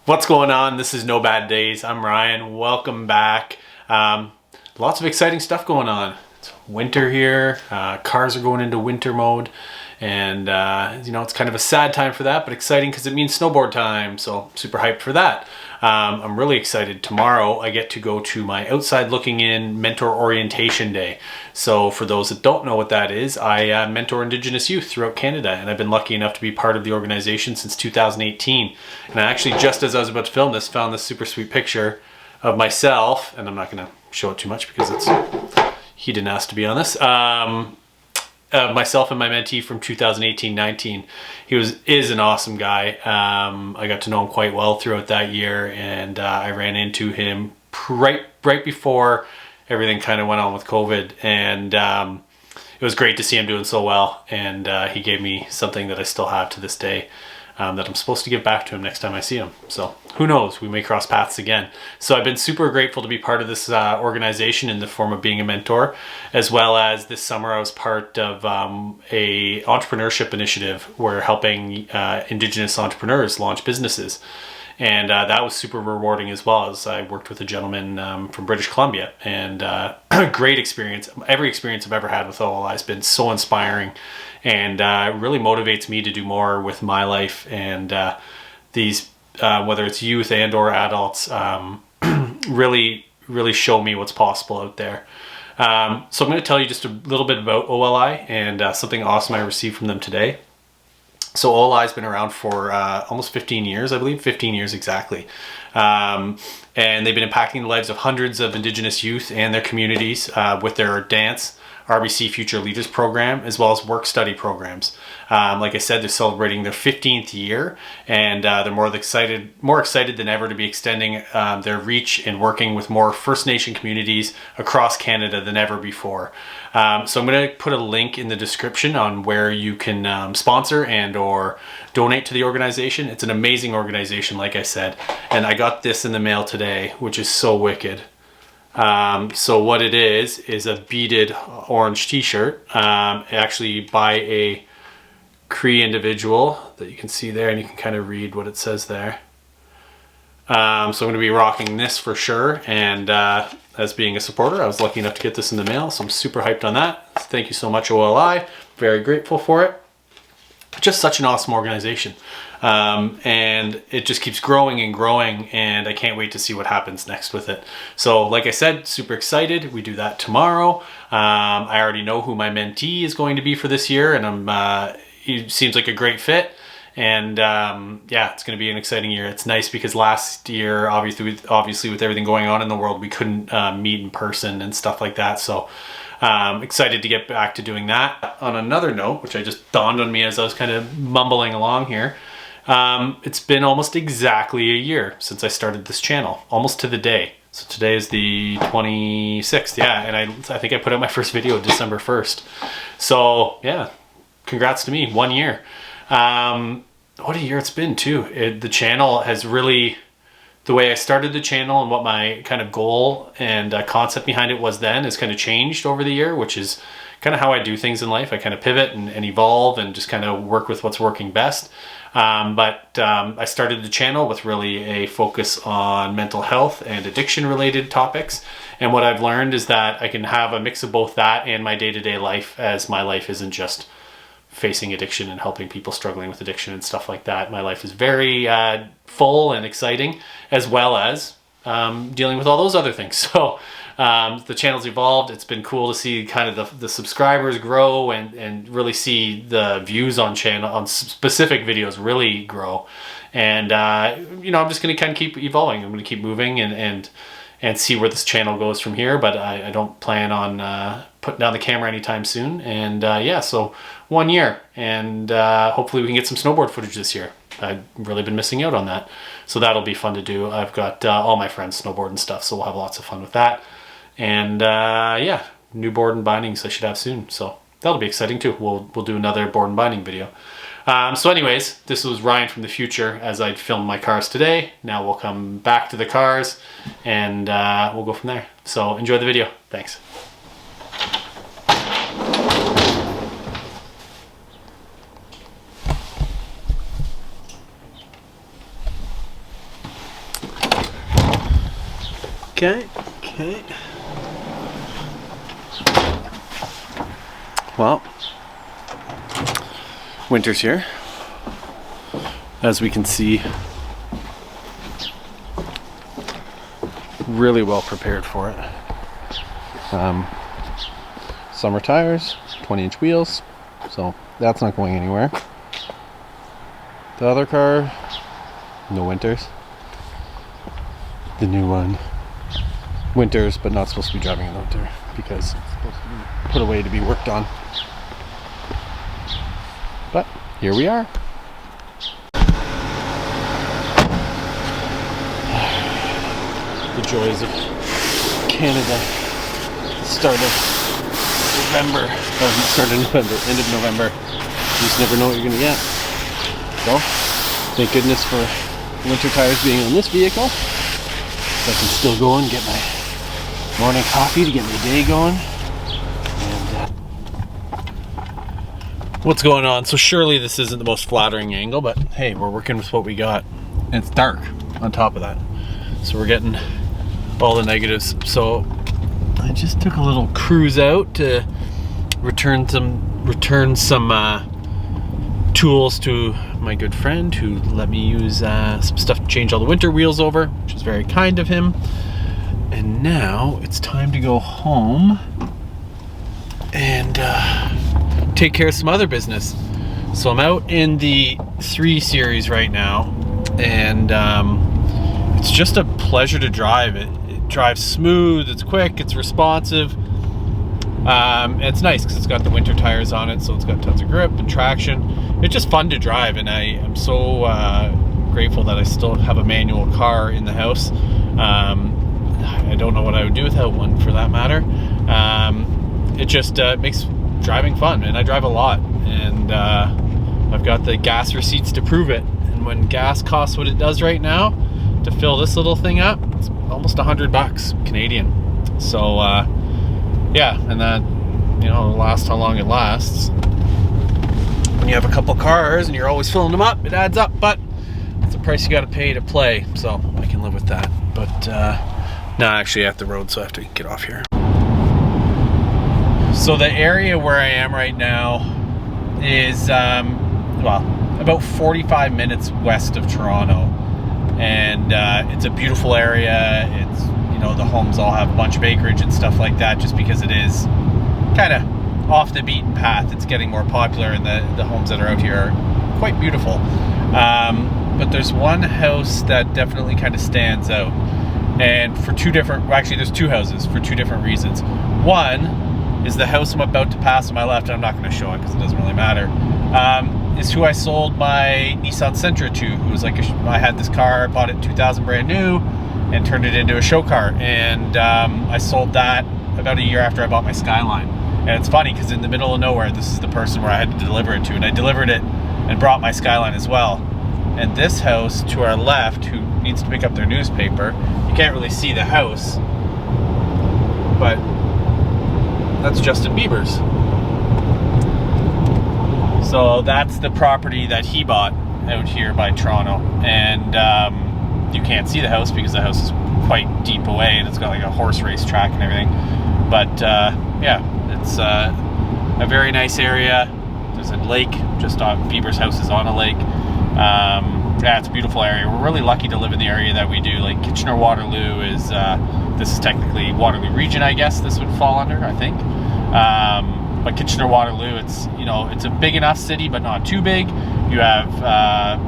What's going on? This is No Bad Days. I'm Ryan. Welcome back. Lots of exciting stuff going on. It's winter here. Cars are going into winter mode. And, it's kind of a sad time for that, but exciting because it means snowboard time. So super hyped for that. I'm really excited. Tomorrow I get to go to my outside looking in mentor orientation day. So for those that don't know what that is, I mentor Indigenous youth throughout Canada, and I've been lucky enough to be part of the organization since 2018. And I actually, just as I was about to film this, found this super sweet picture of myself, and I'm not going to show it too much because he didn't ask to be on this. Myself and my mentee from 2018-19. He is an awesome guy. I got to know him quite well throughout that year, and I ran into him right before everything kind of went on with COVID, and it was great to see him doing so well. And he gave me something that I still have to this day, that I'm supposed to give back to him next time I see him. So who knows, we may cross paths again. So I've been super grateful to be part of this organization in the form of being a mentor, as well as this summer I was part of a entrepreneurship initiative where helping Indigenous entrepreneurs launch businesses. And that was super rewarding, as well as I worked with a gentleman from British Columbia, and great experience. Every experience I've ever had with OLI has been so inspiring, and really motivates me to do more with my life. And these, whether it's youth and or adults, really show me what's possible out there. So I'm going to tell you just a little bit about OLI and something awesome I received from them today. So OLI has been around for almost 15 years, I believe, 15 years exactly. And they've been impacting the lives of hundreds of Indigenous youth and their communities with their dance, RBC Future Leaders program, as well as work study programs. Like I said, they're celebrating their 15th year, and they're more excited than ever to be extending their reach and working with more First Nation communities across Canada than ever before. So I'm going to put a link in the description on where you can sponsor and or donate to the organization. It's an amazing organization, like I said, and I got this in the mail today, which is so wicked. So what it is a beaded orange t-shirt, actually by a Cree individual that you can see there, and you can kind of read what it says there. So I'm going to be rocking this for sure, and as being a supporter, I was lucky enough to get this in the mail, so I'm super hyped on that. Thank you so much, OLI. Very grateful for it. Just such an awesome organization. And it just keeps growing and growing, and I can't wait to see what happens next with it. So like I said, super excited. We do that tomorrow. I already know who my mentee is going to be for this year, and he seems like a great fit. And yeah, it's going to be an exciting year. It's nice because last year, obviously with everything going on in the world, we couldn't meet in person and stuff like that. So excited to get back to doing that. On another note, which I just dawned on me as I was kind of mumbling along here, it's been almost exactly a year since I started this channel, almost to the day. So today is the 26th, yeah, and I think I put out my first video December 1st. So yeah, congrats to me, 1 year. What a year it's been too. The channel has really, the way I started the channel and what my kind of goal and concept behind it was then has kind of changed over the year, which is kind of how I do things in life. I kind of pivot and evolve and just kind of work with what's working best. But I started the channel with really a focus on mental health and addiction related topics. And what I've learned is that I can have a mix of both that and my day-to-day life, as my life isn't just facing addiction and helping people struggling with addiction and stuff like that. My life is very full and exciting, as well as dealing with all those other things. So the channel's evolved. It's been cool to see kind of the subscribers grow and really see the views on specific videos really grow. And I'm just going to kind of keep evolving. I'm going to keep moving and see where this channel goes from here. But I don't plan on putting down the camera anytime soon. And yeah, so 1 year, and hopefully we can get some snowboard footage this year. I've really been missing out on that, so that'll be fun to do. I've got all my friends snowboard and stuff, so we'll have lots of fun with that. And yeah, new board and bindings I should have soon, so that'll be exciting too. We'll do another board and binding video. So anyways, this was Ryan from the future as I filmed my cars today. Now we'll come back to the cars and we'll go from there. So enjoy the video. Thanks. Okay. Well, winter's here. As we can see, really well prepared for it. Summer tires, 20-inch wheels, so that's not going anywhere. The other car, no winters. The new one, winters, but not supposed to be driving in the winter because it's supposed to be put away to be worked on. But here we are. The joys of Canada. The start of November. End of November. You just never know what you're going to get. So, thank goodness for winter tires being on this vehicle. So I can still go and get my morning coffee to get my day going. And what's going on? So surely this isn't the most flattering angle, but hey, we're working with what we got. And it's dark on top of that. So we're getting all the negatives. So I just took a little cruise out to return some tools to my good friend who let me use some stuff to change all the winter wheels over, which is very kind of him. And now it's time to go home and take care of some other business. So I'm out in the 3 Series right now, and it's just a pleasure to drive. It drives smooth, it's quick, it's responsive. And it's nice because it's got the winter tires on it, so it's got tons of grip and traction. It's just fun to drive, and I am so grateful that I still have a manual car in the house. I don't know what I would do without one, for that matter. It just makes driving fun, and I drive a lot, and I've got the gas receipts to prove it. And when gas costs what it does right now to fill this little thing up, it's almost $100 Canadian. So yeah, and that, you know, lasts how long it lasts. When you have a couple cars and you're always filling them up, it adds up, but it's the price you got to pay to play, so I can live with that. But now actually at the road, so I have to get off here. So the area where I am right now is well, about 45 minutes west of Toronto, and it's a beautiful area. It's, you know, the homes all have a bunch of acreage and stuff like that, just because it is kind of off the beaten path. It's getting more popular, and the homes that are out here are quite beautiful. But there's one house that definitely kind of stands out, and for two different, well, actually there's 2 houses for 2 different reasons. One is the house I'm about to pass on my left, and I'm not going to show it because it doesn't really matter, is who I sold my Nissan Sentra to. It was like I had this car, I bought it in 2000 brand new, and turned it into a show car, and I sold that about a year after I bought my Skyline. And it's funny because in the middle of nowhere, this is the person where I had to deliver it to, and I delivered it and brought my Skyline as well. And this house to our left, who needs to pick up their newspaper, you can't really see the house, but that's Justin Bieber's. So that's the property that he bought out here by Toronto, and you can't see the house because the house is quite deep away, and it's got like a horse race track and everything. But yeah, it's a very nice area. There's a lake just on, Bieber's house is on a lake. Yeah, it's a beautiful area. We're really lucky to live in the area that we do. Like Kitchener-Waterloo is, this is technically Waterloo region, I guess this would fall under, I think. But Kitchener-Waterloo, it's, you know, it's a big enough city, but not too big. You have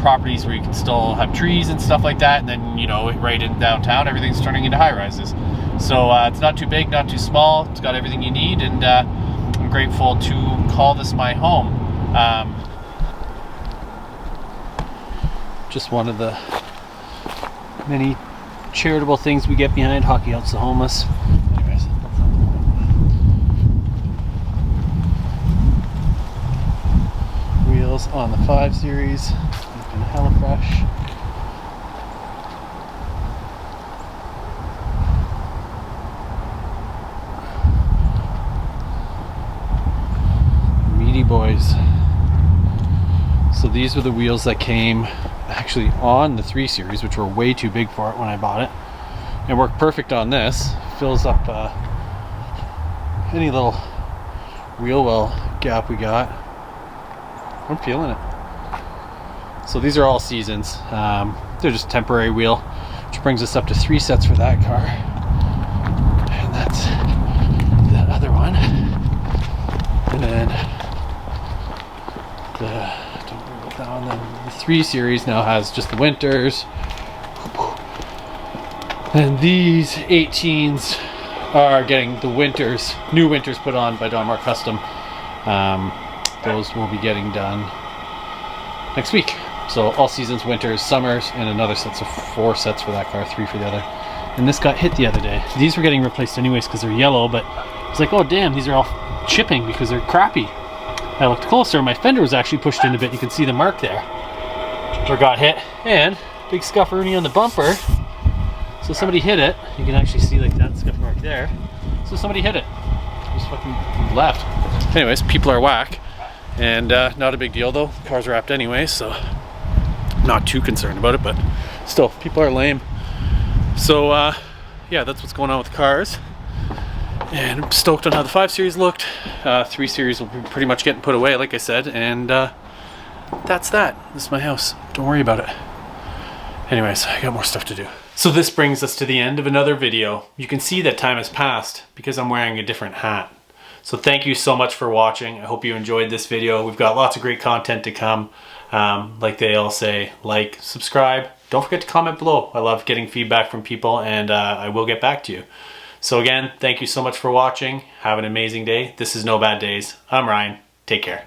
properties where you can still have trees and stuff like that, and then, you know, right in downtown, everything's turning into high-rises. So it's not too big, not too small. It's got everything you need, and I'm grateful to call this my home. Just one of the many charitable things we get behind. Hockey helps the homeless. Anyways. Wheels on the 5 Series, looking hella fresh. Meaty boys. So these were the wheels that came actually on the 3 Series, which were way too big for it when I bought it. and work perfect on this. Fills up any little wheel well gap we got. I'm feeling it. So these are all seasons. They're just temporary wheel, which brings us up to 3 sets for that car. And that's that other one. And then don't worry about that one. The 3 Series now has just the winters. And these 18s are getting the winters, new winters put on by Donmar Custom. Those will be getting done next week. So all seasons, winters, summers, and another set of 4 sets for that car, 3 for the other. And this got hit the other day. These were getting replaced anyways because they're yellow, but it's like, oh damn, these are all chipping because they're crappy. I looked closer, my fender was actually pushed in a bit. You can see the mark there where it got hit, and big scuff-rooney on the bumper. So somebody hit it. You can actually see like that scuff mark there. So somebody hit it. Just fucking left. Anyways, people are whack. And not a big deal though. The car's wrapped anyway, so I'm not too concerned about it, but still, people are lame. So yeah, that's what's going on with the cars. And I'm stoked on how the 5 Series looked. 3 Series will be pretty much getting put away, like I said, and that's that. This is my house. Don't worry about it. Anyways, I got more stuff to do. So this brings us to the end of another video. You can see that time has passed because I'm wearing a different hat. So thank you so much for watching. I hope you enjoyed this video. We've got lots of great content to come. Like they all say, like, subscribe. Don't forget to comment below. I love getting feedback from people, and I will get back to you. So again, thank you so much for watching. Have an amazing day. This is No Bad Days. I'm Ryan. Take care.